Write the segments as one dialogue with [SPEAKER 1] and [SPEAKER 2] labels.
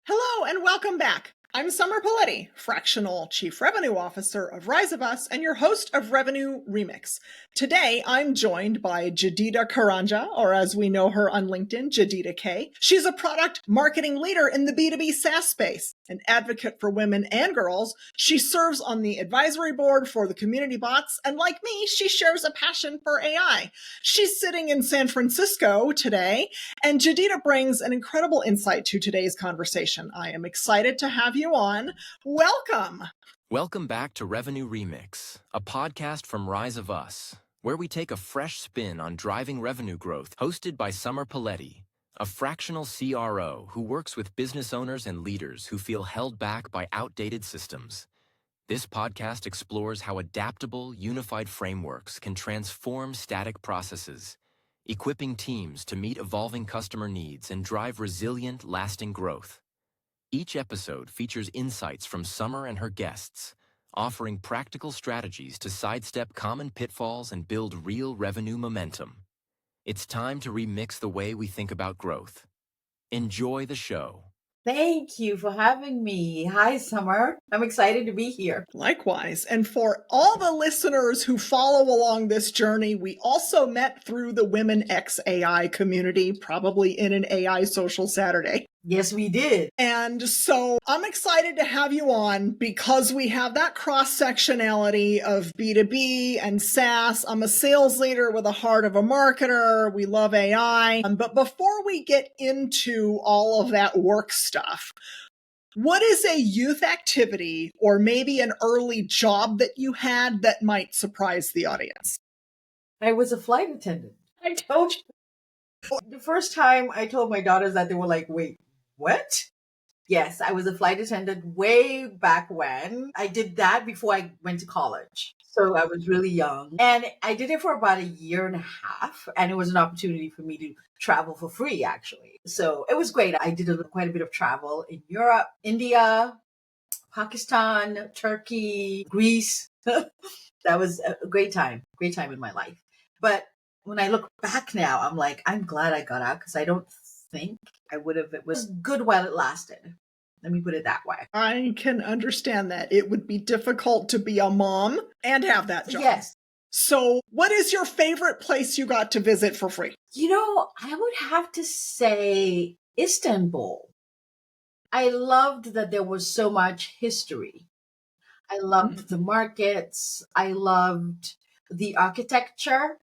[SPEAKER 1] Hello and welcome back. I'm Summer Polli, fractional Chief Revenue Officer of Rise of Us and your host of Revenue Remix. Today, I'm joined by Jaida Kanja, or as we know her on LinkedIn, Jaida K. She's a product marketing leader in the B2B SaaS space, an advocate for women and girls. She serves on the advisory board for the community bots, and like me, she shares a passion for AI. She's sitting in San Francisco today, and Jaida brings an incredible insight to today's conversation. I am excited to have you on. Welcome.
[SPEAKER 2] Welcome back to Revenue Remix, a podcast from Rise of Us, where we take a fresh spin on driving revenue growth, hosted by Summer Polli, a fractional CRO who works with business owners and leaders who feel held back by outdated systems. This podcast explores how adaptable, unified frameworks can transform static processes, equipping teams to meet evolving customer needs and drive resilient, lasting growth. Each episode features insights from Summer and her guests, offering practical strategies to sidestep common pitfalls and build real revenue momentum. It's time to remix the way we think about growth. Enjoy the show.
[SPEAKER 3] Thank you for having me. Hi, Summer. I'm excited to be here.
[SPEAKER 1] Likewise. And for all the listeners who follow along this journey, we also met through the Women X AI community, probably in an AI social Saturday.
[SPEAKER 3] Yes, we did.
[SPEAKER 1] And so I'm excited to have you on because we have that cross-sectionality of B2B and SaaS. I'm a sales leader with a heart of a marketer. We love AI. But before we get into all of that work stuff, what is a youth activity or maybe an early job that you had that might surprise the audience?
[SPEAKER 3] I was a flight attendant. I told you. The first time I told my daughters that, they were like, wait, what? Yes, I was a flight attendant way back when. I did that before I went to college. So I was really young. And I did it for about a year and a half. And it was an opportunity for me to travel for free, actually. So it was great. I did quite a bit of travel in Europe, India, Pakistan, Turkey, Greece. That was a great time in my life. But when I look back now, I'm like, I'm glad I got out because I don't think I would have. It was good while it lasted. Let me put it that way.
[SPEAKER 1] I can understand that. It would be difficult to be a mom and have that job.
[SPEAKER 3] Yes.
[SPEAKER 1] So what is your favorite place you got to visit for free?
[SPEAKER 3] You know, I would have to say Istanbul. I loved that there was so much history. I loved the markets. I loved the architecture.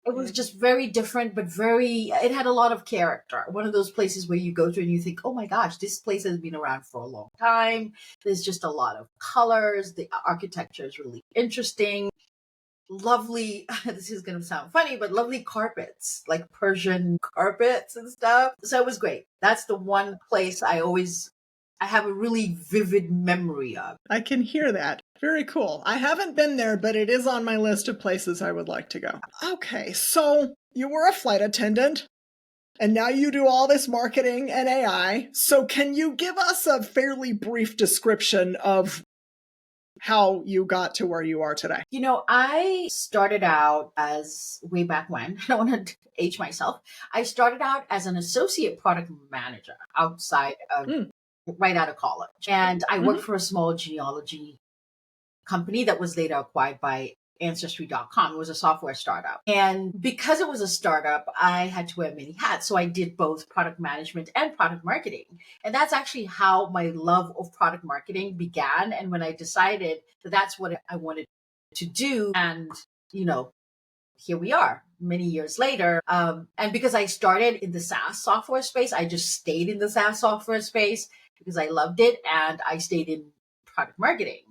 [SPEAKER 3] It was just very different, but it had a lot of character. One of those places where you go to and you think, oh my gosh, this place has been around for a long time. There's just a lot of colors. The architecture is really interesting. Lovely, this is going to sound funny, but lovely carpets, like Persian carpets and stuff. So it was great. That's the one place I have a really vivid memory of.
[SPEAKER 1] I can hear that. Very cool. I haven't been there, but it is on my list of places I would like to go. Okay, so you were a flight attendant, and now you do all this marketing and AI. So can you give us a fairly brief description of how you got to where you are today?
[SPEAKER 3] You know, I started out as way back when, I don't want to age myself. I started out as an associate product manager outside of right out of college. And I worked for a small genealogy company that was later acquired by Ancestry.com. It was a software startup. And because it was a startup, I had to wear many hats. So I did both product management and product marketing. And that's actually how my love of product marketing began. And when I decided that that's what I wanted to do, and, you know, here we are many years later. And because I started in the SaaS software space, I just stayed in the SaaS software space because I loved it. And I stayed in product marketing.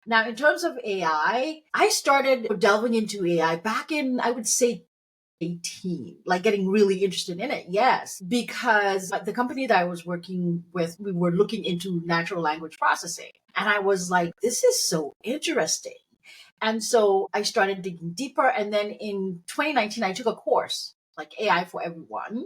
[SPEAKER 3] Now, in terms of AI, I started delving into AI back in, I would say, 18, like getting really interested in it. Yes, because the company that I was working with, we were looking into natural language processing. And I was like, this is so interesting. And so I started digging deeper. And then in 2019, I took a course, like AI for Everyone.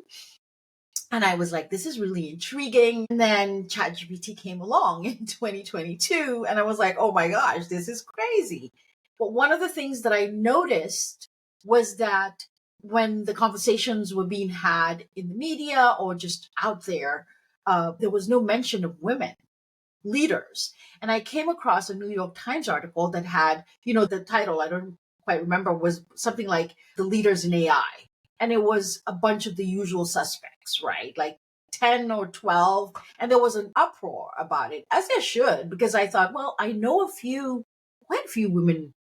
[SPEAKER 3] And I was like, this is really intriguing. And then ChatGPT came along in 2022. And I was like, oh my gosh, this is crazy. But one of the things that I noticed was that when the conversations were being had in the media or just out there, there was no mention of women leaders. And I came across a New York Times article that had, the title, I don't quite remember, was something like The Leaders in AI. And it was a bunch of the usual suspects, right? Like 10 or 12. And there was an uproar about it, as there should, because I thought, well, I know quite a few women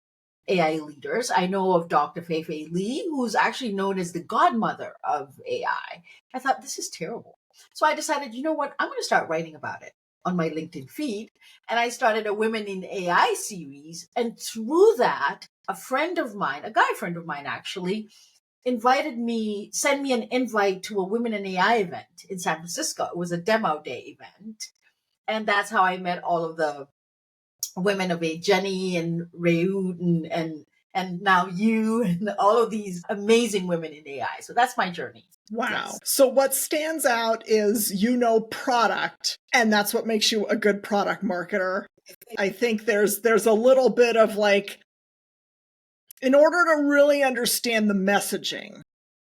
[SPEAKER 3] AI leaders. I know of Dr. Fei Li, who's actually known as the godmother of AI. I thought, this is terrible. So I decided, you know what? I'm going to start writing about it on my LinkedIn feed. And I started a Women in AI series. And through that, a friend of mine, a guy friend of mine actually, sent me an invite to a Women in AI event in San Francisco. It was a demo day event. And that's how I met all of the women of age, Jenny and Rayout and now you and all of these amazing women in AI. So that's my journey.
[SPEAKER 1] Wow.
[SPEAKER 3] Yes.
[SPEAKER 1] So what stands out is product, and that's what makes you a good product marketer. I think there's a little bit of in order to really understand the messaging,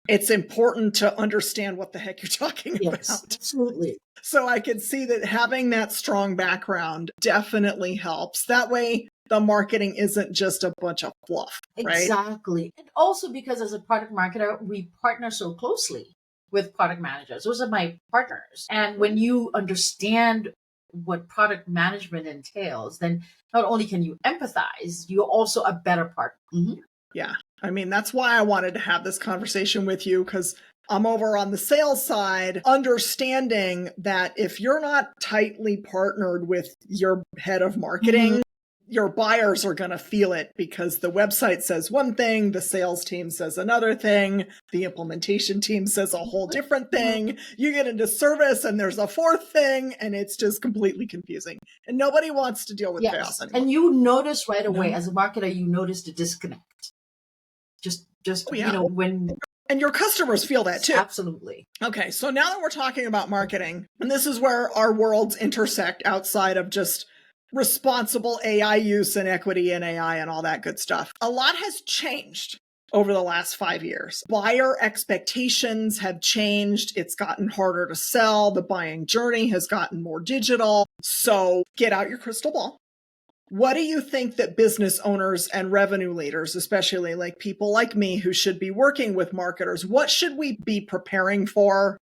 [SPEAKER 1] it's important to understand what the heck you're talking about.
[SPEAKER 3] Absolutely.
[SPEAKER 1] So I could see that having that strong background definitely helps. That way, the marketing isn't just a bunch of fluff, right?
[SPEAKER 3] Exactly. And also because as a product marketer, we partner so closely with product managers. Those are my partners. And when you understand what product management entails, then not only can you empathize, you're also a better partner. Mm-hmm.
[SPEAKER 1] Yeah. I mean, that's why I wanted to have this conversation with you, because I'm over on the sales side, understanding that if you're not tightly partnered with your head of marketing, your buyers are going to feel it, because the website says one thing, the sales team says another thing, the implementation team says a whole different thing. You get into service and there's a fourth thing, and it's just completely confusing. And nobody wants to deal with chaos anymore.
[SPEAKER 3] And you notice right away, as a marketer, you notice the disconnect. When...
[SPEAKER 1] And your customers feel that too.
[SPEAKER 3] Absolutely.
[SPEAKER 1] Okay, so now that we're talking about marketing, and this is where our worlds intersect outside of just responsible AI use and equity in AI and all that good stuff. A lot has changed over the last 5 years. Buyer expectations have changed. It's gotten harder to sell. The buying journey has gotten more digital. So get out your crystal ball. What do you think that business owners and revenue leaders, especially like people like me who should be working with marketers, what should we be preparing for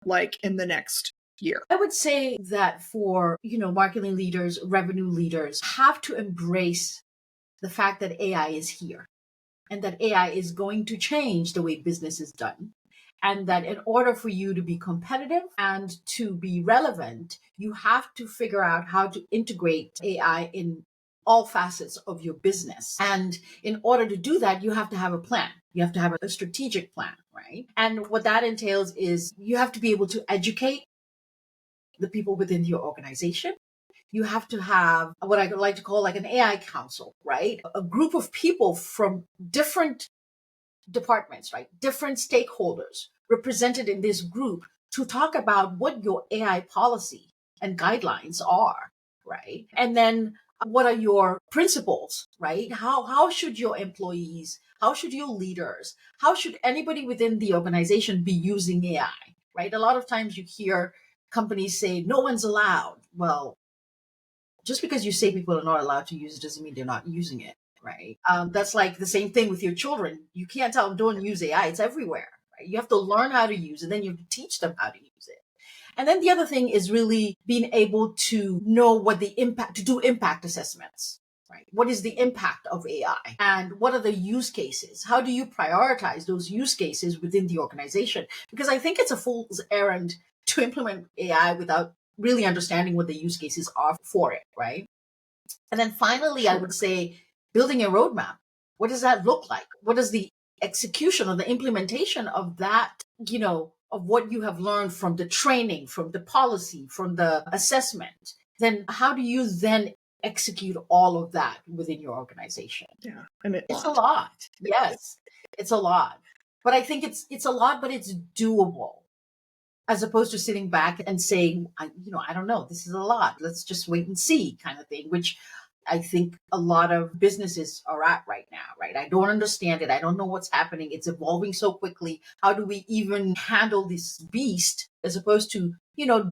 [SPEAKER 1] in the next year?
[SPEAKER 3] I would say that for, marketing leaders, revenue leaders have to embrace the fact that AI is here and that AI is going to change the way business is done. And that in order for you to be competitive and to be relevant, you have to figure out how to integrate AI in all facets of your business. And in order to do that, you have to have a plan. You have to have a strategic plan, right? And what that entails is you have to be able to educate the people within your organization. You have to have what I like to call an AI council, right? A group of people from different departments, right? Different stakeholders represented in this group to talk about what your AI policy and guidelines are, right? And then what are your principles, right? How should your employees, how should your leaders, how should anybody within the organization be using AI, right? A lot of times you hear companies say no one's allowed. Well, just because you say people are not allowed to use it doesn't mean they're not using it, right? That's like the same thing with your children. You can't tell them don't use AI. It's everywhere, right? You have to learn how to use it, then you have to teach them how to use it. And then the other thing is really being able to know what the impact, to do impact assessments, right? What is the impact of AI and what are the use cases? How do you prioritize those use cases within the organization? Because I think it's a fool's errand to implement AI without really understanding what the use cases are for it, right? And then finally, I would say building a roadmap. What does that look like? What is the execution or the implementation of that, of what you have learned from the training, from the policy, from the assessment? Then how do you then execute all of that within your organization?
[SPEAKER 1] Yeah. And
[SPEAKER 3] it's a lot. Yes, it's a lot. But I think it's a lot, but it's doable. As opposed to sitting back and saying, I don't know, this is a lot. Let's just wait and see kind of thing, which I think a lot of businesses are at right now, right? I don't understand it. I don't know what's happening. It's evolving so quickly. How do we even handle this beast as opposed to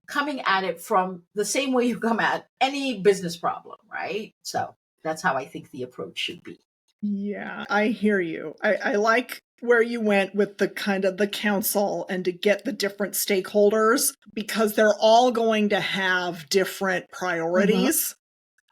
[SPEAKER 3] coming at it from the same way you come at any business problem, right? So that's how I think the approach should be.
[SPEAKER 1] Yeah, I hear you. I like where you went with the kind of the council and to get the different stakeholders, because they're all going to have different priorities.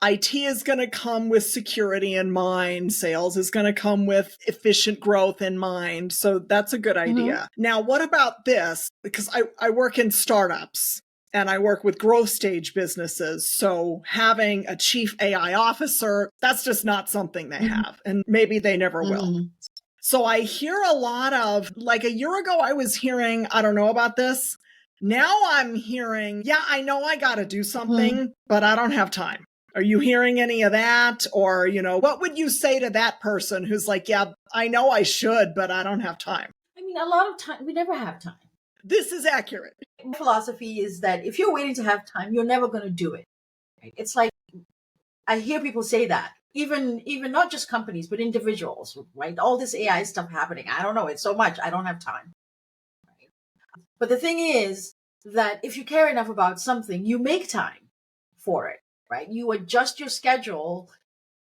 [SPEAKER 1] IT is going to come with security in mind. Sales is going to come with efficient growth in mind. So that's a good idea. Now, what about this? Because I work in startups and I work with growth stage businesses. So having a chief AI officer, that's just not something they have. And maybe they never will. So I hear a lot of, like a year ago, I was hearing, I don't know about this. Now I'm hearing, yeah, I know I got to do something, but I don't have time. Are you hearing any of that? Or, what would you say to that person who's like, yeah, I know I should, but I don't have time?
[SPEAKER 3] I mean, a lot of time, we never have time.
[SPEAKER 1] This is accurate.
[SPEAKER 3] My philosophy is that if you're waiting to have time, you're never going to do it. Right? It's like, I hear people say that, even not just companies, but individuals, right? All this AI stuff happening. I don't know. It's so much. I don't have time. Right? But the thing is that if you care enough about something, you make time for it, right? You adjust your schedule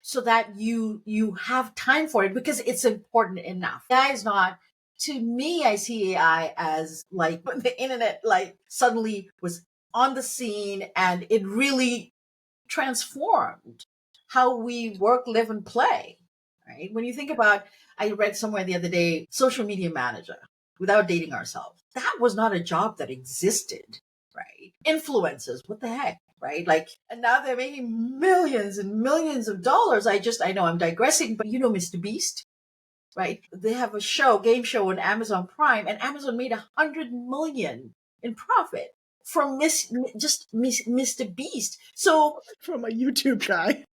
[SPEAKER 3] so that you have time for it because it's important enough. AI is not, to me, I see AI as like when the internet like suddenly was on the scene and it really transformed how we work, live, and play, right? When you think about, I read somewhere the other day, social media manager, without dating ourselves. That was not a job that existed, right? Influencers, what the heck, right? Like, and now they're making millions and millions of dollars. I know I'm digressing, but Mr. Beast, right? They have a game show on Amazon Prime, and Amazon made 100 million in profit from Mr. Beast. So
[SPEAKER 1] from a YouTube guy.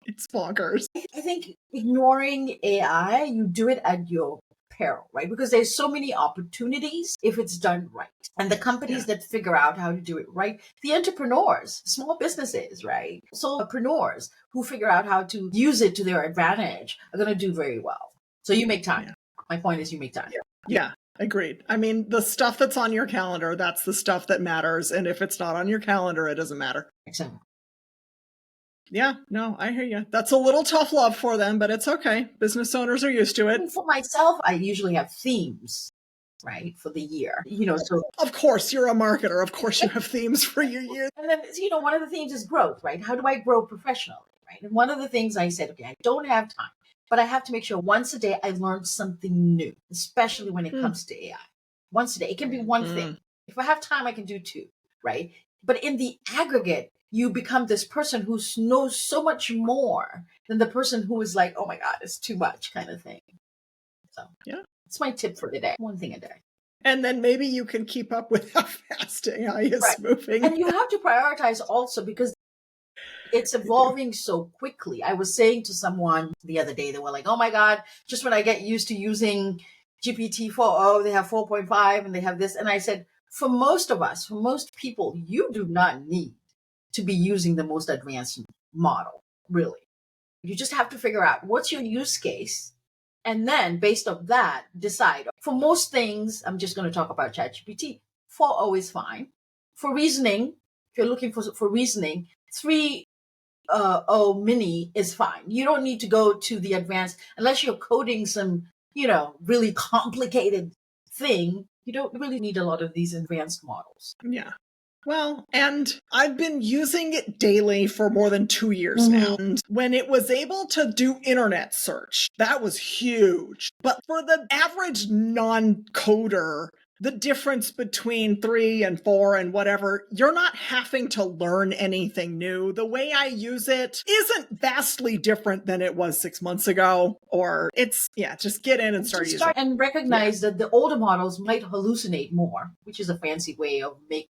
[SPEAKER 1] It's bonkers.
[SPEAKER 3] I think ignoring AI, you do it at your peril, right? Because there's so many opportunities if it's done right. And the companies that figure out how to do it right, the entrepreneurs, small businesses, right? Solopreneurs who figure out how to use it to their advantage are going to do very well. So you make time. Yeah. My point is you make time.
[SPEAKER 1] Yeah. Agreed. I mean, the stuff that's on your calendar, that's the stuff that matters. And if it's not on your calendar, it doesn't matter.
[SPEAKER 3] Exactly.
[SPEAKER 1] Yeah, no, I hear you. That's a little tough love for them, but it's okay. Business owners are used to it.
[SPEAKER 3] For myself, I usually have themes, right, for the year. So
[SPEAKER 1] of course, you're a marketer. Of course, you have themes for your year.
[SPEAKER 3] And then, one of the themes is growth, right? How do I grow professionally, right? And one of the things I said, okay, I don't have time, but I have to make sure once a day I learn something new, especially when it comes to AI. Once a day, it can be one thing. If I have time, I can do two, right? But in the aggregate, you become this person who knows so much more than the person who is like, oh my God, it's too much kind of thing. So yeah, it's my tip for today. One thing a day.
[SPEAKER 1] And then maybe you can keep up with how fast AI is moving.
[SPEAKER 3] And you have to prioritize also because it's evolving so quickly. I was saying to someone the other day, they were like, oh my God, just when I get used to using GPT 4.0, they have 4.5 and they have this. And I said, for most of us, for most people, you do not need to be using the most advanced model, really. You just have to figure out what's your use case. And then based on that, decide. For most things, I'm just going to talk about ChatGPT. 4.0 is fine. For reasoning, if you're looking for reasoning, 3.0 mini is fine. You don't need to go to the advanced, unless you're coding some, really complicated thing. You don't really need a lot of these advanced models.
[SPEAKER 1] Yeah. Well, and I've been using it daily for more than 2 years now. And when it was able to do internet search, that was huge. But for the average non-coder, the difference between 3 and 4 and whatever, you're not having to learn anything new. The way I use it isn't vastly different than it was 6 months ago. Or it's, just get in and start using it.
[SPEAKER 3] And recognize that the older models might hallucinate more, which is a fancy way of making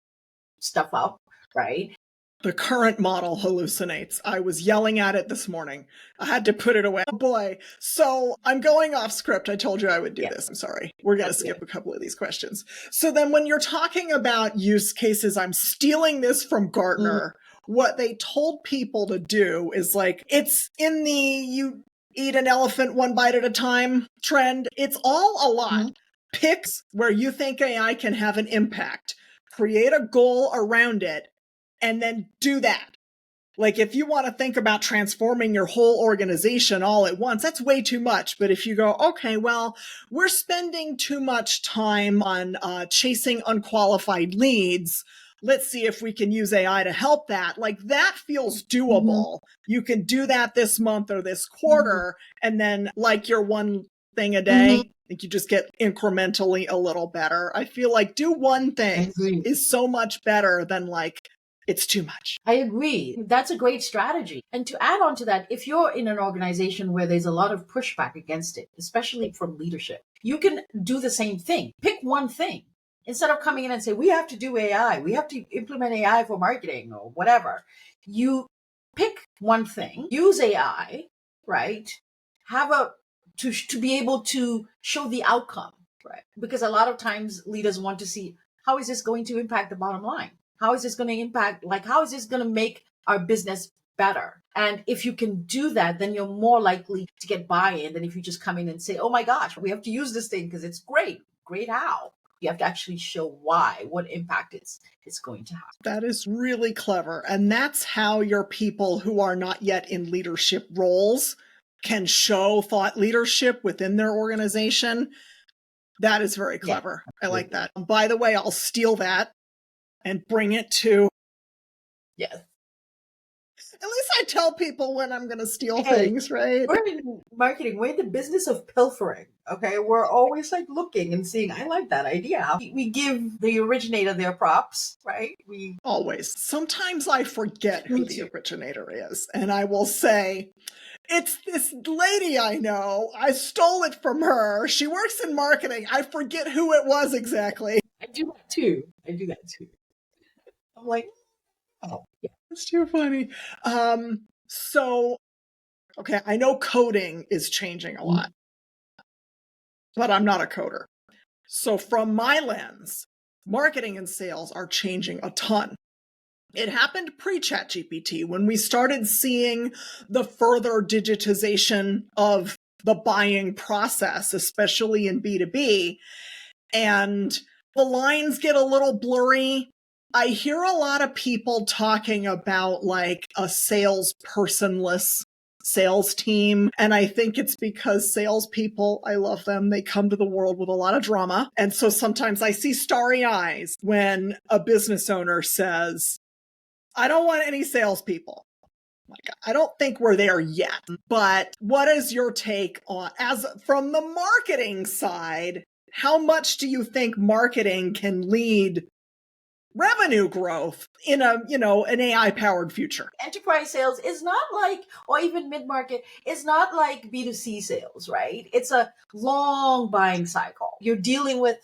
[SPEAKER 3] stuff up, right?
[SPEAKER 1] The current model hallucinates. I was yelling at it this morning. I had to put it away. Oh boy. So I'm going off script. I told you I would do this. I'm sorry. We're going to skip a couple of these questions. So then when you're talking about use cases, I'm stealing this from Gartner. What they told people to do is like, it's in the you eat an elephant one bite at a time trend. It's all a lot. Picks where you think AI can have an impact. create a goal around it, and then do that. Like if you want to think about transforming your whole organization all at once, that's way too much. But if you go, okay, well, we're spending too much time on chasing unqualified leads. Let's see if we can use AI to help that. Like that feels doable. You can do that this month or this quarter. And then like your one thing a day, I think you just get incrementally a little better. I feel like do one thing is so much better than like, it's too much.
[SPEAKER 3] I agree. That's a great strategy. And to add on to that, if you're in an organization where there's a lot of pushback against it, especially from leadership, you can do the same thing. Pick one thing. Instead of coming in and say, we have to do AI, we have to implement AI for marketing or whatever, you pick one thing, use AI, right? To be able to show the outcome, right? Because a lot of times leaders want to see, how is this going to impact the bottom line? How is this going to impact, like, how is this going to make our business better? And if you can do that, then you're more likely to get buy-in than if you just come in and say, oh my gosh, we have to use this thing because it's great. Great how? You have to actually show why, what impact it's going to have.
[SPEAKER 1] That is really clever. And that's how your people who are not yet in leadership roles can show thought leadership within their organization. That is very clever. Yeah, I like that. By the way, I'll steal that and bring it to.
[SPEAKER 3] Yes.
[SPEAKER 1] At least I tell people when I'm going to steal things, right?
[SPEAKER 3] We're in marketing. We're in the business of pilfering. Okay. We're always like looking and seeing, I like that idea. We give the originator their props, right?
[SPEAKER 1] Always. Sometimes I forget who the originator is. And I will say, it's this lady I know. I stole it from her. She works in marketing. I forget who it was exactly.
[SPEAKER 3] I do that too. I'm like, oh, yeah.
[SPEAKER 1] It's too funny. So, okay, I know coding is changing a lot, but I'm not a coder. So from my lens, marketing and sales are changing a ton. It happened pre-ChatGPT when we started seeing the further digitization of the buying process, especially in B2B, and the lines get a little blurry. I hear a lot of people talking about like a salespersonless sales team. And I think it's because salespeople, I love them. They come to the world with a lot of drama. And so sometimes I see starry eyes when a business owner says, I don't want any salespeople. Like, I don't think we're there yet. But what is your take on, as from the marketing side, how much do you think marketing can lead revenue growth in an AI powered future?
[SPEAKER 3] Enterprise sales is not like, or even mid-market, is not like B2C sales, right? It's a long buying cycle. You're dealing with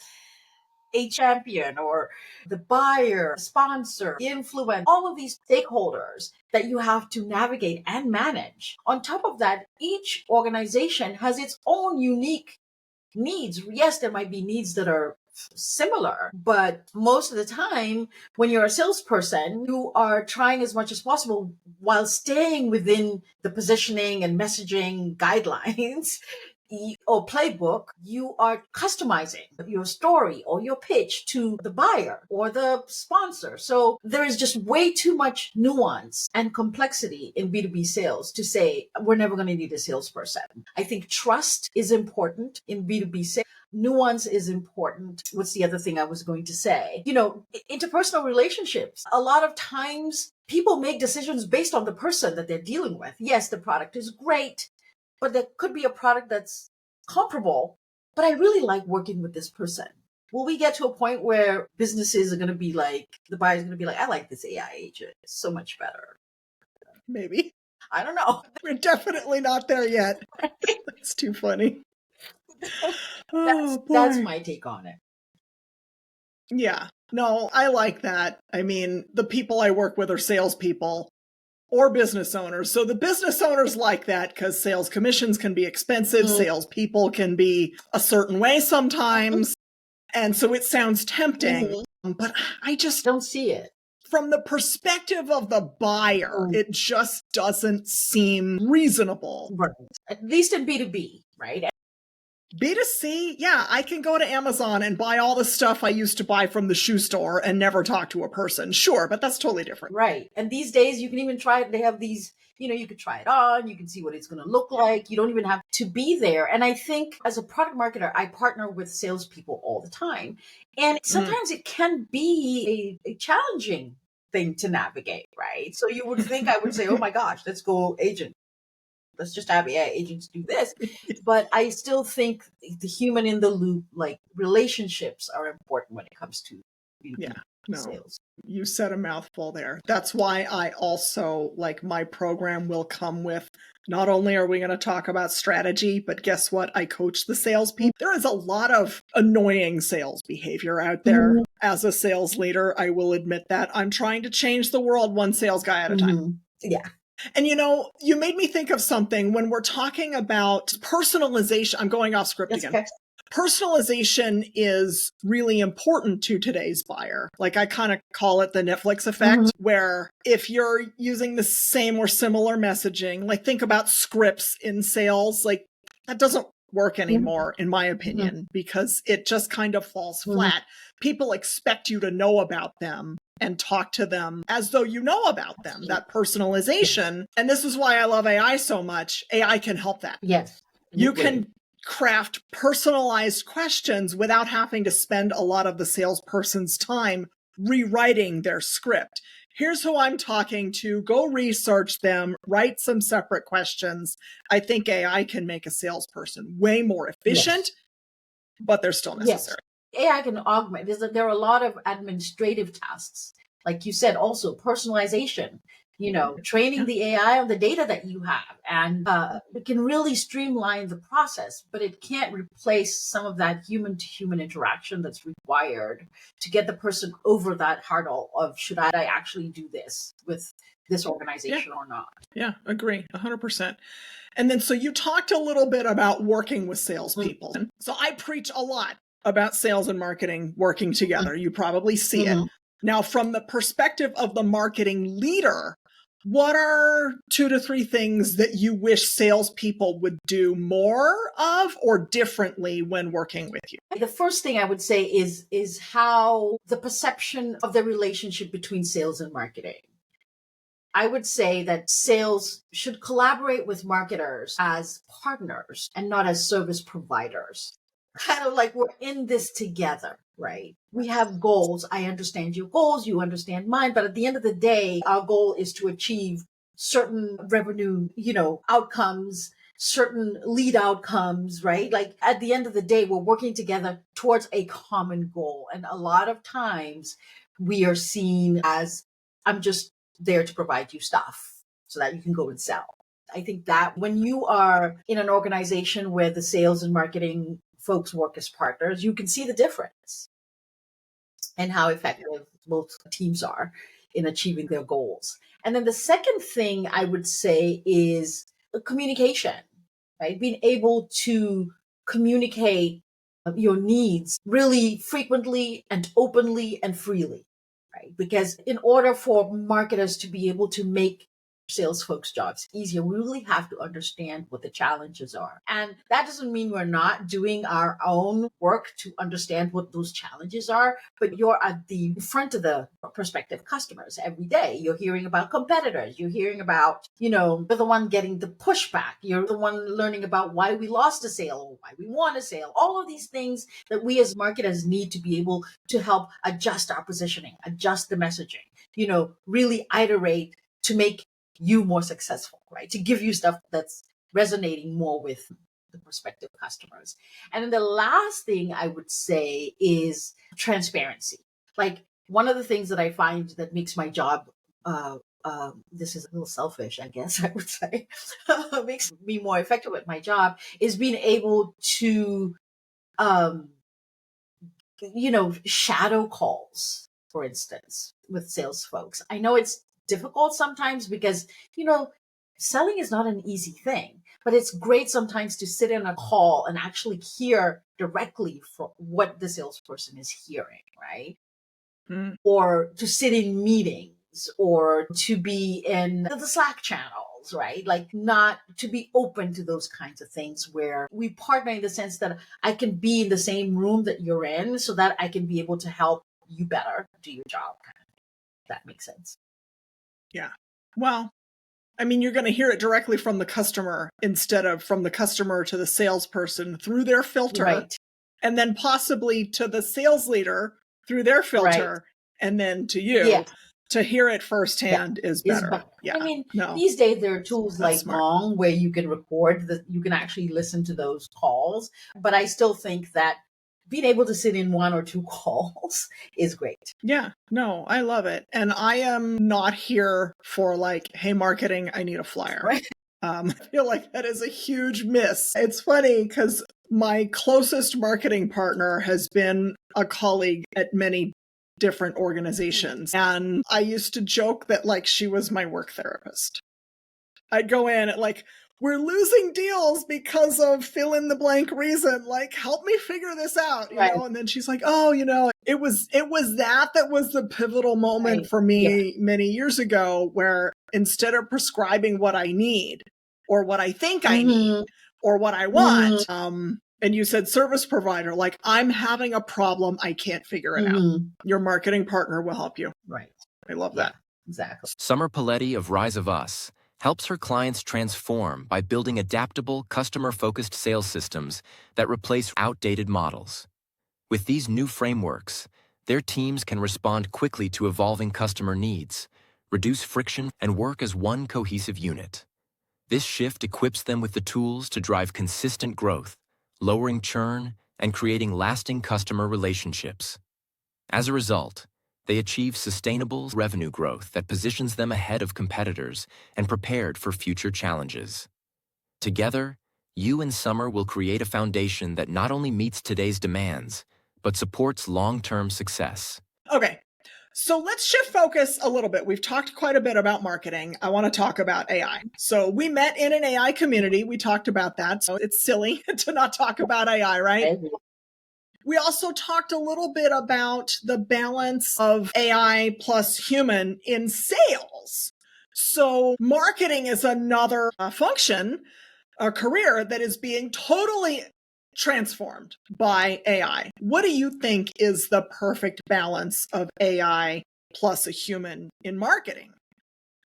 [SPEAKER 3] a champion or the buyer, sponsor, influence, all of these stakeholders that you have to navigate and manage. On top of that, each organization has its own unique needs. Yes, there might be needs that are similar, but most of the time when you're a salesperson, you are trying as much as possible while staying within the positioning and messaging guidelines or playbook. You are customizing your story or your pitch to the buyer or the sponsor. So there is just way too much nuance and complexity in B2B sales to say we're never going to need a salesperson. I think trust is important in B2B sales. Nuance is important. What's the other thing I was going to say? Interpersonal relationships. A lot of times people make decisions based on the person that they're dealing with. Yes, the product is great, but there could be a product that's comparable, but I really like working with this person. Will we get to a point where businesses are going to be like, the buyer's going to be like, I like this AI agent. It's so much better.
[SPEAKER 1] Maybe.
[SPEAKER 3] I don't know.
[SPEAKER 1] We're definitely not there yet. That's too funny.
[SPEAKER 3] That's my take on it.
[SPEAKER 1] Yeah. No, I like that. I mean, the people I work with are salespeople or business owners. So the business owners like that because sales commissions can be expensive. Salespeople can be a certain way sometimes. And so it sounds tempting, but I just
[SPEAKER 3] don't see it.
[SPEAKER 1] From the perspective of the buyer, it just doesn't seem reasonable.
[SPEAKER 3] Right. At least in B2B, right?
[SPEAKER 1] B2C, yeah, I can go to Amazon and buy all the stuff I used to buy from the shoe store and never talk to a person. Sure, but that's totally different.
[SPEAKER 3] Right. And these days you can even try it. They have these, you could try it on, you can see what it's going to look like. You don't even have to be there. And I think as a product marketer, I partner with salespeople all the time. And sometimes it can be a challenging thing to navigate, right? So you would think I would say, oh my gosh, let's go agent. Let's just have AI agents do this. But I still think the human in the loop, like relationships are important when it comes to sales.
[SPEAKER 1] You said a mouthful there. That's why I also, like, my program will come with, not only are we going to talk about strategy, but guess what? I coach the salespeople. There is a lot of annoying sales behavior out there. As a sales leader, I will admit that. I'm trying to change the world one sales guy at a time.
[SPEAKER 3] Yeah.
[SPEAKER 1] And you made me think of something when we're talking about personalization. I'm going off script again. Okay. Personalization is really important to today's buyer. Like, I kind of call it the Netflix effect, where if you're using the same or similar messaging, like think about scripts in sales, like that doesn't work anymore, in my opinion, because it just kind of falls flat. People expect you to know about them and talk to them as though you know about them, that personalization. And this is why I love AI so much. AI can help that.
[SPEAKER 3] Yes.
[SPEAKER 1] You can craft personalized questions without having to spend a lot of the salesperson's time rewriting their script. Here's who I'm talking to. Go research them, write some separate questions. I think AI can make a salesperson way more efficient, but they're still necessary.
[SPEAKER 3] Yes. AI can augment. There are a lot of administrative tasks. Like you said, also personalization. Training the AI on the data that you have. And it can really streamline the process, but it can't replace some of that human-to-human interaction that's required to get the person over that hurdle of, should I actually do this with this organization or not?
[SPEAKER 1] Yeah, agree, 100%. And then, so you talked a little bit about working with salespeople. So I preach a lot about sales and marketing working together. You probably see it. Now, from the perspective of the marketing leader, what are 2 to 3 things that you wish salespeople would do more of or differently when working with you?
[SPEAKER 3] The first thing I would say is how the perception of the relationship between sales and marketing. I would say that sales should collaborate with marketers as partners and not as service providers. Kind of like we're in this together, right? We have goals. I understand your goals. You understand mine. But at the end of the day, our goal is to achieve certain revenue, outcomes, certain lead outcomes, right? Like at the end of the day, we're working together towards a common goal. And a lot of times we are seen as, I'm just there to provide you stuff so that you can go and sell. I think that when you are in an organization where the sales and marketing folks work as partners, you can see the difference and how effective both teams are in achieving their goals. And then the second thing I would say is communication, right? Being able to communicate your needs really frequently and openly and freely, right? Because in order for marketers to be able to make sales folks' jobs easier, we really have to understand what the challenges are. And that doesn't mean we're not doing our own work to understand what those challenges are, but you're at the front of the prospective customers every day. You're hearing about competitors. You're hearing about, you're the one getting the pushback. You're the one learning about why we lost a sale or why we won a sale. All of these things that we as marketers need to be able to help adjust our positioning, adjust the messaging, really iterate to make you more successful, right? To give you stuff that's resonating more with the prospective customers. And then the last thing I would say is transparency. Like one of the things that I find that makes my job, this is a little selfish, I guess I would say, makes me more effective at my job is being able to, shadow calls, for instance, with sales folks. I know it's difficult sometimes because, selling is not an easy thing, but it's great sometimes to sit in a call and actually hear directly from what the salesperson is hearing, right? Or to sit in meetings or to be in the Slack channels skills, right? Like not to be open to those kinds of things where we partner in the sense that I can be in the same room that you're in so that I can be able to help you better do your job. If that makes sense.
[SPEAKER 1] Yeah. Well, I mean, you're going to hear it directly from the customer instead of from the customer to the salesperson through their filter,
[SPEAKER 3] Right.
[SPEAKER 1] and then possibly to the sales leader through their filter, and then to you.
[SPEAKER 3] Yeah.
[SPEAKER 1] To hear it firsthand is better. Yeah.
[SPEAKER 3] I mean,
[SPEAKER 1] no,
[SPEAKER 3] these days there are tools
[SPEAKER 1] that's
[SPEAKER 3] like
[SPEAKER 1] smart.
[SPEAKER 3] Gong where you can record that, you can actually listen to those calls. But I still think that being able to sit in one or two calls is great.
[SPEAKER 1] Yeah, no, I love it. And I am not here for like, hey, marketing, I need a flyer.
[SPEAKER 3] Right.
[SPEAKER 1] I feel like that is a huge miss. It's funny because my closest marketing partner has been a colleague at many different organizations. And I used to joke that like she was my work therapist. I'd go in at like, we're losing deals because of fill in the blank reason. Like, help me figure this out, you know? And then she's like, oh, it was that was the pivotal moment for me many years ago, where instead of prescribing what I need or what I think I need or what I want, and you said service provider, like I'm having a problem, I can't figure it out. Your marketing partner will help you.
[SPEAKER 3] Right.
[SPEAKER 1] I love that.
[SPEAKER 3] Exactly.
[SPEAKER 2] Summer Polli of Rise of Us helps her clients transform by building adaptable, customer-focused sales systems that replace outdated models. With these new frameworks, their teams can respond quickly to evolving customer needs, reduce friction, and work as one cohesive unit. This shift equips them with the tools to drive consistent growth, lowering churn, and creating lasting customer relationships. As a result, they achieve sustainable revenue growth that positions them ahead of competitors and prepared for future challenges. Together, you and Summer will create a foundation that not only meets today's demands, but supports long-term success.
[SPEAKER 1] Okay, so let's shift focus a little bit. We've talked quite a bit about marketing. I want to talk about AI. So we met in an AI community. We talked about that. So it's silly to not talk about AI, right? We also talked a little bit about the balance of AI plus human in sales. So marketing is another function, a career that is being totally transformed by AI. What do you think is the perfect balance of AI plus a human in marketing?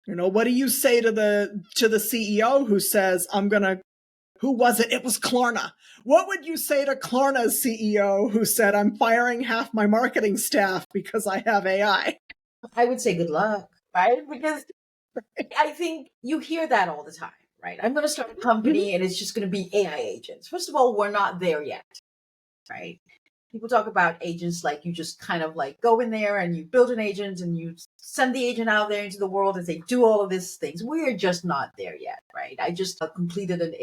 [SPEAKER 1] What do you say to the CEO who says, who was it? It was Klarna. What would you say to Klarna's CEO who said, I'm firing half my marketing staff because I have AI?
[SPEAKER 3] I would say good luck, right? Because I think you hear that all the time, right? I'm going to start a company and it's just going to be AI agents. First of all, we're not there yet, right? People talk about agents like you just kind of like go in there and you build an agent and you send the agent out there into the world and say, do all of these things. We're just not there yet, right? I just completed an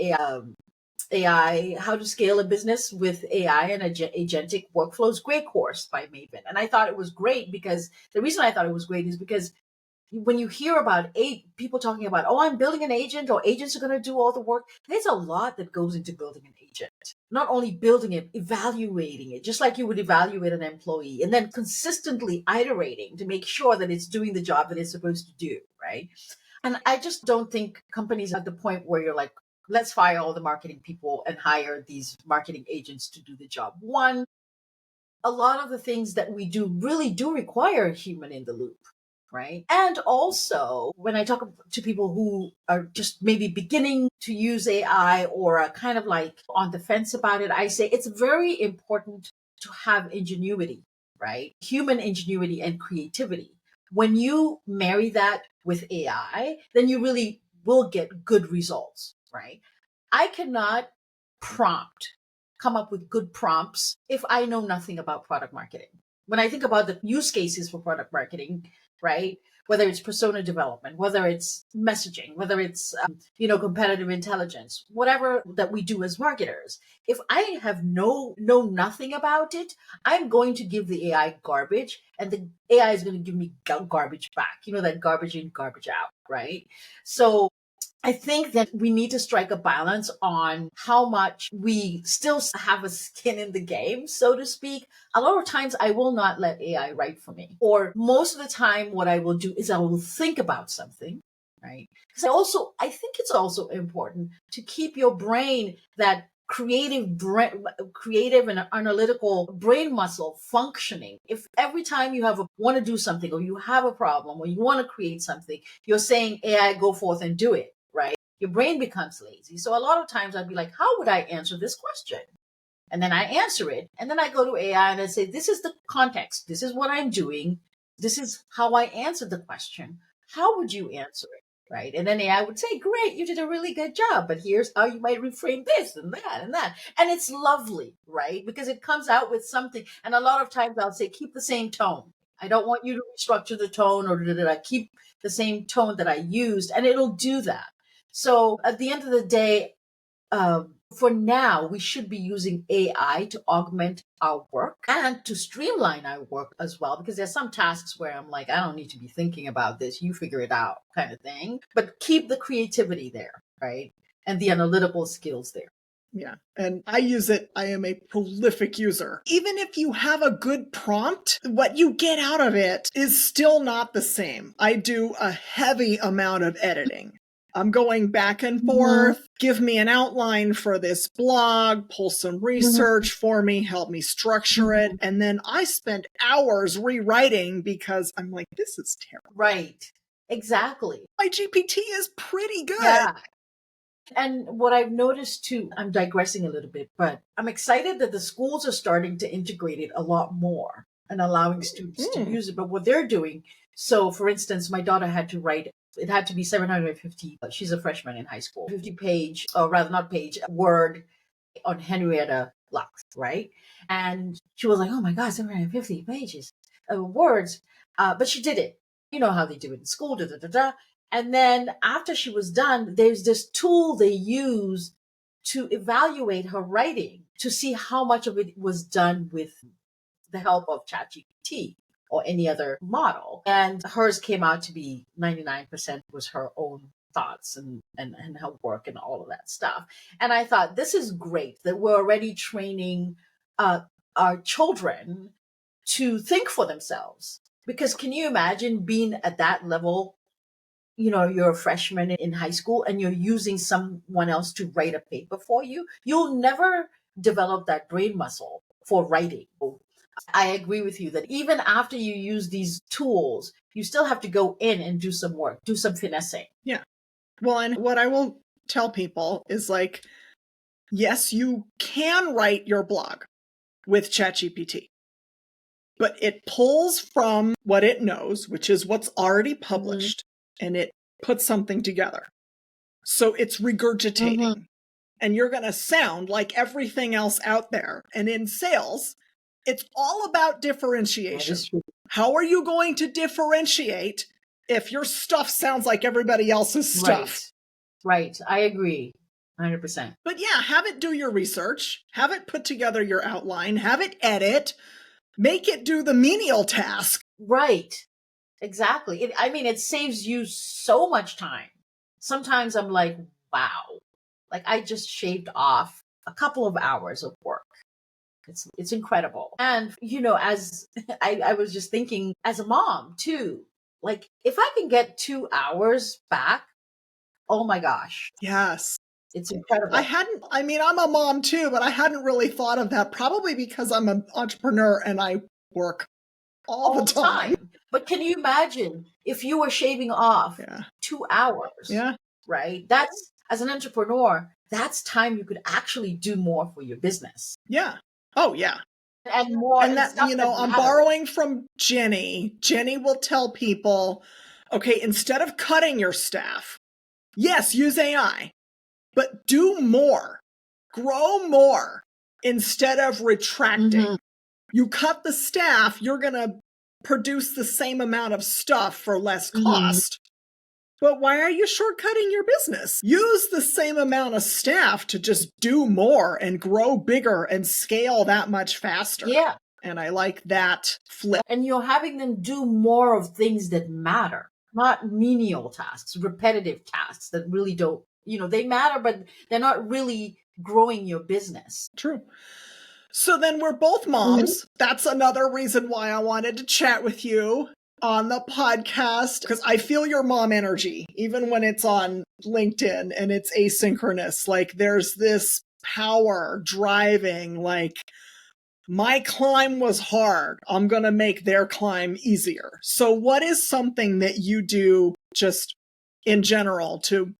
[SPEAKER 3] AI, how to scale a business with AI and agentic workflows, great course by Maven. And I thought it was great because the reason I thought it was great is because when you hear about people talking about, oh, I'm building an agent or agents are going to do all the work, there's a lot that goes into building an agent. Not only building it, evaluating it, just like you would evaluate an employee, and then consistently iterating to make sure that it's doing the job that it's supposed to do, right? And I just don't think companies are at the point where you're like, let's fire all the marketing people and hire these marketing agents to do the job. One, a lot of the things that we do really do require a human in the loop. Right. And also, when I talk to people who are just maybe beginning to use AI or are kind of like on the fence about it, I say it's very important to have ingenuity, right? Human ingenuity and creativity. When you marry that with AI, then you really will get good results, right? I cannot come up with good prompts if I know nothing about product marketing. When I think about the use cases for product marketing, right? Whether it's persona development, whether it's messaging, whether it's, competitive intelligence, whatever that we do as marketers. If I have know nothing about it, I'm going to give the AI garbage and the AI is going to give me garbage back, that garbage in, garbage out, right? So I think that we need to strike a balance on how much we still have a skin in the game, so to speak. A lot of times I will not let AI write for me. Or most of the time what I will do is I will think about something, right? Because I think it's also important to keep your brain, that creative and analytical brain muscle functioning. If every time you want to do something, or you have a problem, or you want to create something, you're saying AI, go forth and do it, right? Your brain becomes lazy. So a lot of times I'd be like, how would I answer this question? And then I answer it. And then I go to AI and I say, this is the context. This is what I'm doing. This is how I answered the question. How would you answer it? Right. And then AI would say, great, you did a really good job, but here's how you might reframe this and that and that. And it's lovely, right? Because it comes out with something. And a lot of times I'll say, keep the same tone. I don't want you to restructure the tone, or did I keep the same tone that I used? And it'll do that. So at the end of the day, for now, we should be using AI to augment our work and to streamline our work as well, because there's some tasks where I'm like, I don't need to be thinking about this. You figure it out, kind of thing. But keep the creativity there, right? And the analytical skills there.
[SPEAKER 1] Yeah. And I use it. I am a prolific user. Even if you have a good prompt, what you get out of it is still not the same. I do a heavy amount of editing. I'm going back and forth, give me an outline for this blog, pull some research for me, help me structure it. And then I spend hours rewriting because I'm like, this is terrible.
[SPEAKER 3] Right. Exactly.
[SPEAKER 1] My GPT is pretty good.
[SPEAKER 3] Yeah. And what I've noticed too, I'm digressing a little bit, but I'm excited that the schools are starting to integrate it a lot more and allowing students to use it. But what they're doing, so for instance, my daughter had to write, it had to be 750, she's a freshman in high school, 50-page, or rather not page, word on Henrietta Lacks, right? And she was like, oh my God, 750 pages of words. But she did it. You know how they do it in school, da da da da. And then after she was done, there's this tool they use to evaluate her writing to see how much of it was done with the help of ChatGPT or any other model. And hers came out to be 99% was her own thoughts and her work and all of that stuff. And I thought, this is great that we're already training our children to think for themselves. Because can you imagine being at that level? You know, you're a freshman in high school and you're using someone else to write a paper for you. You'll never develop that brain muscle for writing. I agree with you that even after you use these tools, you still have to go in and do some work, do some finessing.
[SPEAKER 1] Yeah. Well, and what I will tell people is like, yes, you can write your blog with ChatGPT, but it pulls from what it knows, which is what's already published, and it puts something together. So it's regurgitating, and you're going to sound like everything else out there. And in sales, it's all about differentiation. How are you going to differentiate if your stuff sounds like everybody else's stuff?
[SPEAKER 3] Right. I agree. 100%.
[SPEAKER 1] But yeah, have it do your research, have it put together your outline, have it edit, make it do the menial task.
[SPEAKER 3] Right. Exactly. It saves you so much time. Sometimes I'm like, wow, like I just shaved off a couple of hours of work. It's incredible. And, you know, as I was just thinking as a mom too, like if I can get 2 hours back, oh my gosh.
[SPEAKER 1] Yes.
[SPEAKER 3] It's incredible.
[SPEAKER 1] I'm a mom too, but I hadn't really thought of that, probably because I'm an entrepreneur and I work all the time.
[SPEAKER 3] But can you imagine if you were shaving off 2 hours?
[SPEAKER 1] Yeah.
[SPEAKER 3] Right? That's, as an entrepreneur, that's time you could actually do more for your business.
[SPEAKER 1] Yeah. Oh, yeah.
[SPEAKER 3] And more.
[SPEAKER 1] And that, you know, I'm borrowing from Jenny. Jenny will tell people, okay, instead of cutting your staff, yes, use AI, but do more, grow more instead of retracting. You cut the staff, you're going to produce the same amount of stuff for less cost. But why are you shortcutting your business? Use the same amount of staff to just do more and grow bigger and scale that much faster.
[SPEAKER 3] Yeah.
[SPEAKER 1] And I like that flip.
[SPEAKER 3] And you're having them do more of things that matter, not menial tasks, repetitive tasks that really don't, you know, they matter, but they're not really growing your business.
[SPEAKER 1] True. So then we're both moms. That's another reason why I wanted to chat with you. on the podcast because I feel your mom energy, even when it's on LinkedIn and it's asynchronous. Like there's this power driving, like, my climb was hard. I'm going to make their climb easier. So what is something that you do just in general to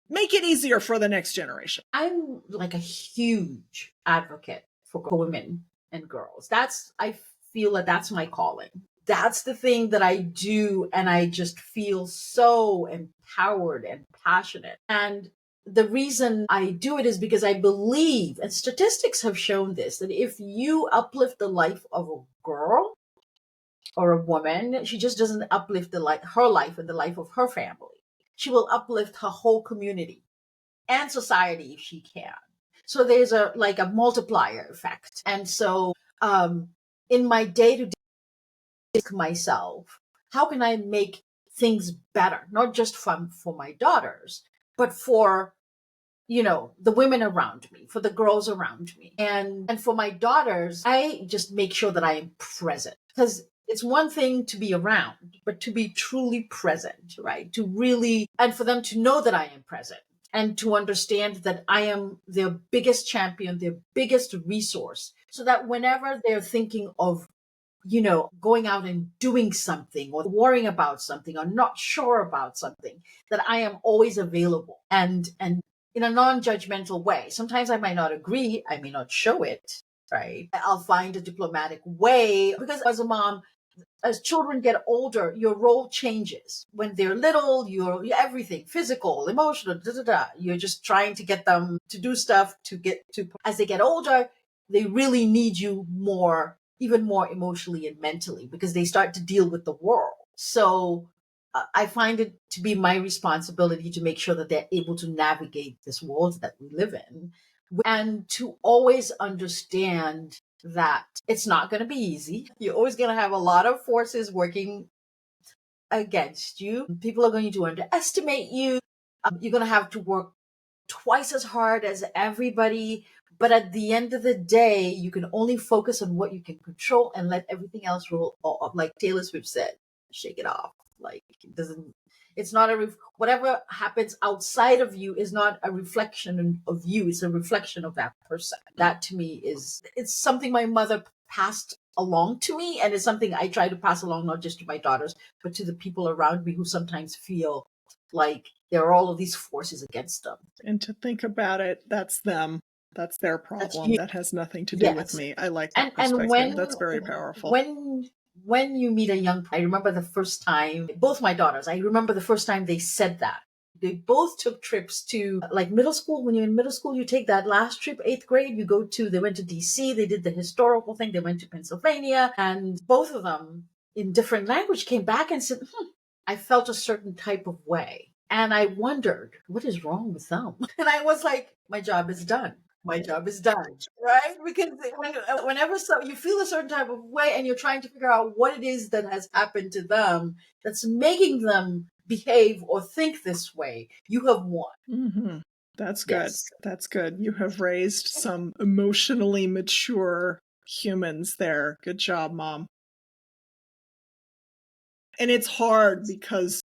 [SPEAKER 1] make it easier for the next generation?
[SPEAKER 3] I'm like a huge advocate for women and girls. I feel that that's my calling. That's the thing that I do. And I just feel so empowered and passionate. And the reason I do it is because I believe, and statistics have shown this, that if you uplift the life of a girl or a woman, she just doesn't uplift her life and the life of her family. She will uplift her whole community and society if she can. So there's a multiplier effect. And so in my day-to-day myself, how can I make things better, not just for my daughters, but for the women around me, for the girls around me. And for my daughters, I just make sure that I am present, because it's one thing to be around, but to be truly present, right? To really, and for them to know that I am present and to understand that I am their biggest champion, their biggest resource, so that whenever they're thinking of going out and doing something or worrying about something or not sure about something, that I am always available and in a non-judgmental way. Sometimes I might not agree. I may not show it, right? I'll find a diplomatic way, because as a mom, as children get older, your role changes. When they're little, you're everything, physical, emotional, You're just trying to get them to do stuff as they get older, they really need you more, even more emotionally and mentally, because they start to deal with the world. So I find it to be my responsibility to make sure that they're able to navigate this world that we live in, and to always understand that it's not going to be easy. You're always going to have a lot of forces working against you. People are going to underestimate you. You're going to have to work twice as hard as everybody. But at the end of the day, you can only focus on what you can control and let everything else roll off. Like Taylor Swift said, shake it off. Like it's not whatever happens outside of you is not a reflection of you. It's a reflection of that person. That to me it's something my mother passed along to me. And it's something I try to pass along, not just to my daughters, but to the people around me who sometimes feel like there are all of these forces against them.
[SPEAKER 1] And to think about it, that's them. That's their problem. That has nothing to do with me. I like that perspective. That's very powerful.
[SPEAKER 3] When you meet I remember the first time, both my daughters, I remember the first time they said that. They both took trips to middle school. When you're in middle school, you take that last trip, 8th grade, they went to DC, they did the historical thing, they went to Pennsylvania, and both of them in different language came back and said, I felt a certain type of way. And I wondered, what is wrong with them? And I was like, my job is done. My job is done, right? Because whenever you feel a certain type of way and you're trying to figure out what it is that has happened to them that's making them behave or think this way, you have won.
[SPEAKER 1] Mm-hmm. That's good. Yes. That's good. You have raised some emotionally mature humans there. Good job, Mom. And it's hard because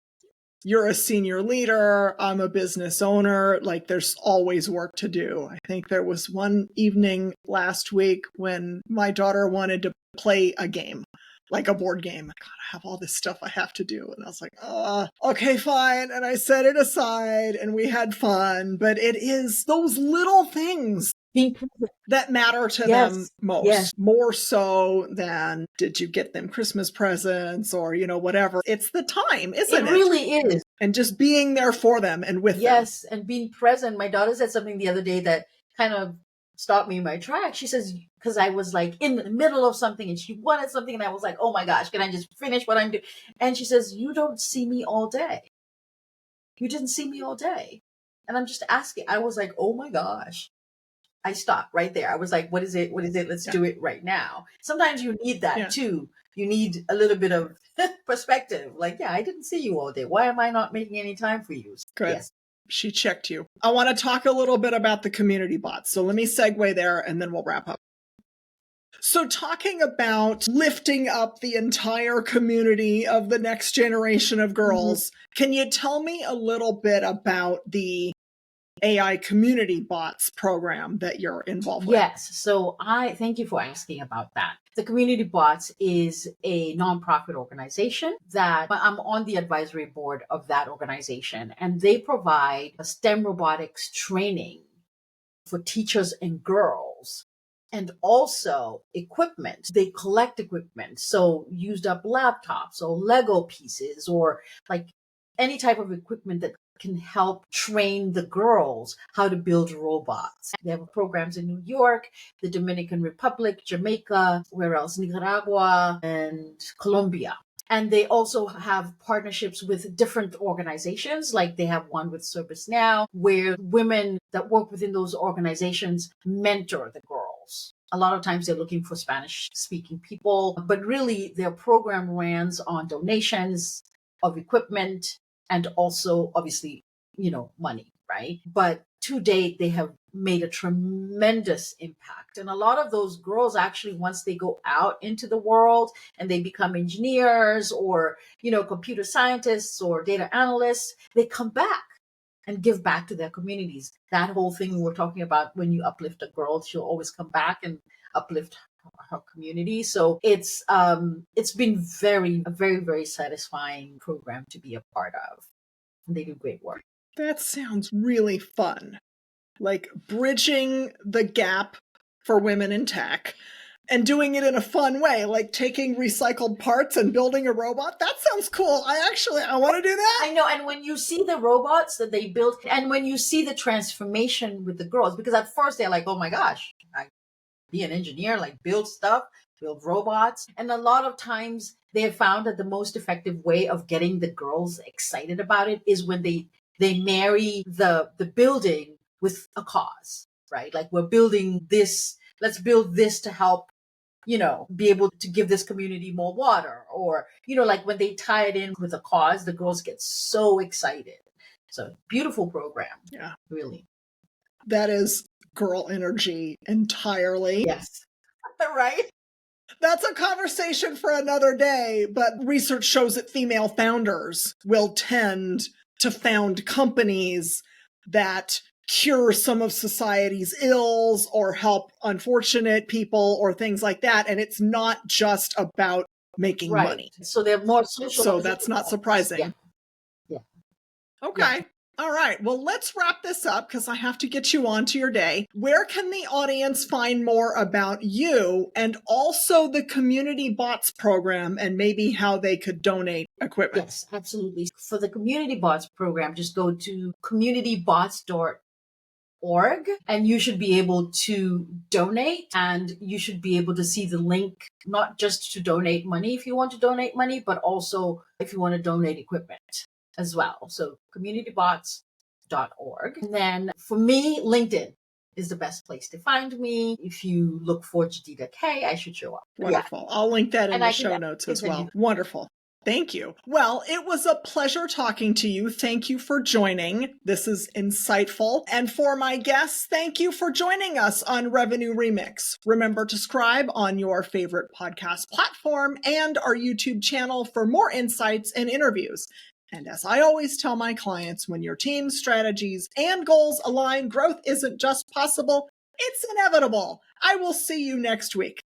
[SPEAKER 1] you're a senior leader, I'm a business owner, there's always work to do. I think there was one evening last week when my daughter wanted to play a game, like a board game. God, I have all this stuff I have to do. And I was like, okay, fine. And I set it aside and we had fun. But it is those little things that matter to them most, more so than did you get them Christmas presents or, whatever. It's the time, isn't it? It
[SPEAKER 3] really is.
[SPEAKER 1] And just being there for them and with them.
[SPEAKER 3] Yes, and being present. My daughter said something the other day that kind of stopped me in my track. She says, because I was in the middle of something and she wanted something and I was like, oh my gosh, can I just finish what I'm doing? And she says, you don't see me all day. You didn't see me all day. And I'm just asking. I was like, oh my gosh. I stopped right there. I was like, what is it? What is it? Let's do it right now. Sometimes you need that too. You need a little bit of perspective. I didn't see you all day. Why am I not making any time for you?
[SPEAKER 1] Good. Yes. She checked you. I want to talk a little bit about the community bots. So let me segue there and then we'll wrap up. So talking about lifting up the entire community of the next generation of girls, can you tell me a little bit about the AI community bots program that you're involved with?
[SPEAKER 3] Yes. So I thank you for asking about that. The Community Bots is a nonprofit organization that I'm on the advisory board of that organization, and they provide a STEM robotics training for teachers and girls. And also equipment. They collect equipment. So used up laptops or Lego pieces or like any type of equipment that can help train the girls how to build robots. They have programs in New York, the Dominican Republic, Jamaica, where else? Nicaragua and Colombia. And they also have partnerships with different organizations, like they have one with ServiceNow, where women that work within those organizations mentor the girls. A lot of times they're looking for Spanish speaking people, but really their program runs on donations of equipment and also obviously, money, right? But to date, they have made a tremendous impact. And a lot of those girls actually, once they go out into the world and they become engineers or, computer scientists or data analysts, they come back and give back to their communities. That whole thing we're talking about, when you uplift a girl, she'll always come back and uplift her community. So it's been a very, very satisfying program to be a part of. And they do great work.
[SPEAKER 1] That sounds really fun. Like bridging the gap for women in tech and doing it in a fun way, like taking recycled parts and building a robot. That sounds cool. I want to do that.
[SPEAKER 3] I know. And when you see the robots that they built and when you see the transformation with the girls, because at first they're like, oh my gosh, I be an engineer, like build stuff, build robots. And a lot of times they have found that the most effective way of getting the girls excited about it is when they marry the building with a cause, right? Like we're building this, let's build this to help, be able to give this community more water. Or, like when they tie it in with a cause, the girls get so excited. So beautiful program.
[SPEAKER 1] Yeah.
[SPEAKER 3] Really.
[SPEAKER 1] That is girl energy entirely.
[SPEAKER 3] Yes. Right?
[SPEAKER 1] That's a conversation for another day, but research shows that female founders will tend to found companies that cure some of society's ills or help unfortunate people or things like that. And it's not just about making money.
[SPEAKER 3] So they're more social.
[SPEAKER 1] So that's not surprising.
[SPEAKER 3] Yeah.
[SPEAKER 1] Okay.
[SPEAKER 3] Yeah.
[SPEAKER 1] All right. Well, let's wrap this up because I have to get you on to your day. Where can the audience find more about you and also the Community Bots program and maybe how they could donate equipment?
[SPEAKER 3] Yes, absolutely. For the Community Bots program, just go to communitybots.org and you should be able to donate, and you should be able to see the link, not just to donate money if you want to donate money, but also if you want to donate equipment as well. So communitybots.org. And then for me, LinkedIn is the best place to find me. If you look for Jaida K, I should show up.
[SPEAKER 1] Wonderful. Yeah. I'll link that in the show notes as well. Wonderful. Thank you. Well, it was a pleasure talking to you. Thank you for joining. This is insightful. And for my guests, thank you for joining us on Revenue Remix. Remember to subscribe on your favorite podcast platform and our YouTube channel for more insights and interviews. And as I always tell my clients, when your team's strategies and goals align, growth isn't just possible, it's inevitable. I will see you next week.